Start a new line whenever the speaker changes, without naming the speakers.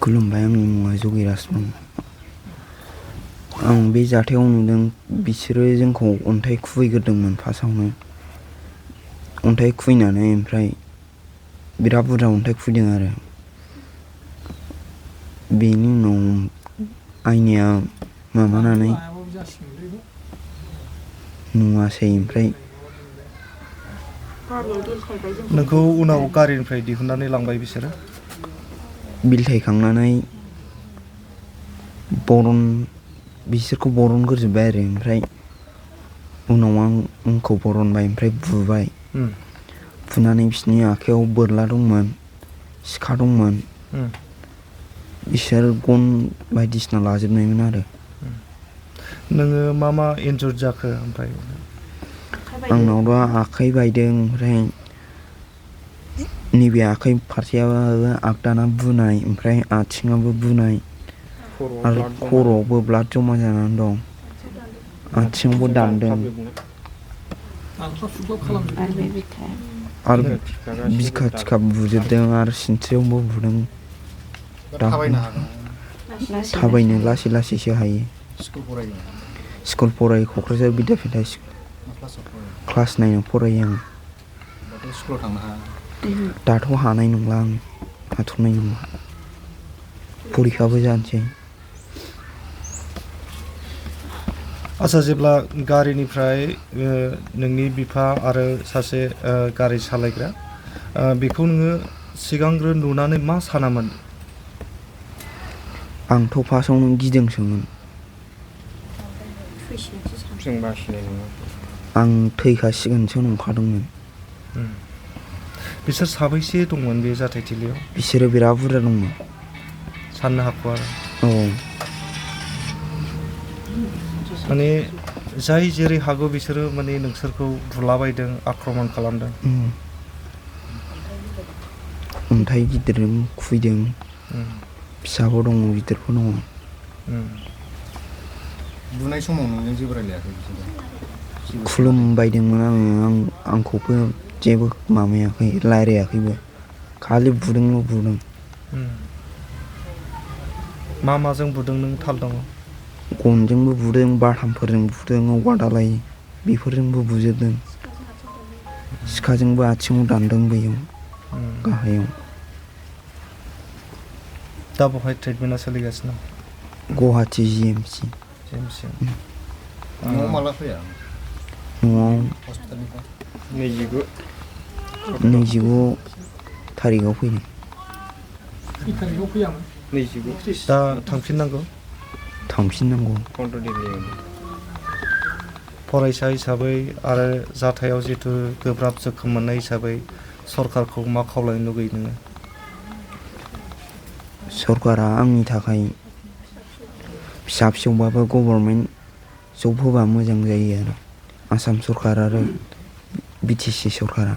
खुलुमबाय आंनि मुङा जगिराजमोन। आं बे जाथायाव नुदों बिसोरो जोंखौ अन्थाइ खुबैग्रोदोंमोन फार्स्टआवनो। अन्थाइ खुबैनानै ओमफ्राय बिराद बुरजा अन्थाइ खुबैदों आरो। बेनि उनाव आइनिया माबानानै नुवासै ओमफ्राय
नोंखौ उनाव गारिनिफ्राय दिहुननानै लांबाय बिसोरो?
बिलथायखांनानै बिसोरखौ बरनग्रोजोब्बाय आरो ओमफ्राय उनाव आंखौ बरनबाय ओमफ्राय बुबाय। बुनानै बिसोरनि आखाइयाव बोरला दंमोन, सिखा दंमोन। बिसोर गन बायदिसिना लाजोबनायमोन आरो।
नोङो मा मा इन्जुर जाखो ओमफ्राय?
आंनावथ' आखाइ बायदों, ओमफ्राय नैबे आखाइ फारसेयाबो आगदाना बुनाय, ओमफ्राय आथिङाबो बुनाय आरो खर'आवबो ब्लाड जमा जानानै दं। आथिङावबो दानदों आरो बिखा थिखा बुजोबदों आरो सिनस्रियावबो बुदों। थाबायनो लासै लासैसो हायो। स्कुल फरायो, क'क्राझार बिद्यापीठ हाइ स्कुल। क्लास 9 फरायो आं। दाथ' हानाय नंला आं, हाथ'नाय नंला। फरिखाबो जानोसै।
आच्चा, जेब्ला गारिनिफ्राय नोंनि बिफा आरो सासे गारि सालायग्रा बेखौ नोङो सिगांग्रो नुनानै मा सानामोन?
आंथ' फार्स्टआवनो गिदोंसोमोन। आं थैखासिगोनसो नंखादोंमोन।
बिसोर साबैसे दंमोन बे जाथायथिलियाव?
बिसोरो बिराद बुरजा दंमोन।
साननो हाख'आ आरो।
औ।
माने जाय जेरै हागौ बिसोरो माने नोंसोरखौ बुलाबायदों, आक्रमन खालामदों।
अन्थाइ गिदिरजों खुबैदों। फिसाबो दङ, गिदिरबो दङ।
बुनाय समाव नोंजों जेबो रायलायाखै बिसोरो?
खुलुमबायदोंमोन आङो, आंखौबो जेबो माबायाखै, रायलायाखैबो। खालि बुदोंल' बुदों।
मा माजों बुदों नों थाल दङ?
गनजोंबो बुदों, बाथामफोरजों बुदों, औवा दालाय बेफोरजोंबो बुजोबदों। सिखाजोंबो आथिङाव दानदों बैयाव गाहायाव।
दा बहाय ट्रिटमेन्टआ सोलिगासिनो दं?
गुवाहाटि GMC।
न'आव माला फैया?
न'आव
हस्पिटालनिफ्राय
29 थारिखआव फैदों।
दा थांफिननांगौ?
थांफिननांगौ।
फरायसा हिसाबै आरो जाथायाव जिथु गोब्राब जोखोम मोननाय हिसाबै सरकारखौ मा खावलायनो लुगैयो नोङो?
सरकारा आंनि थाखाय फिसा फिसौबाबो गभर्नमेन्ट जब होबा मोजां जायो आरो। आसाम सरकार आरो BTC सरकारा।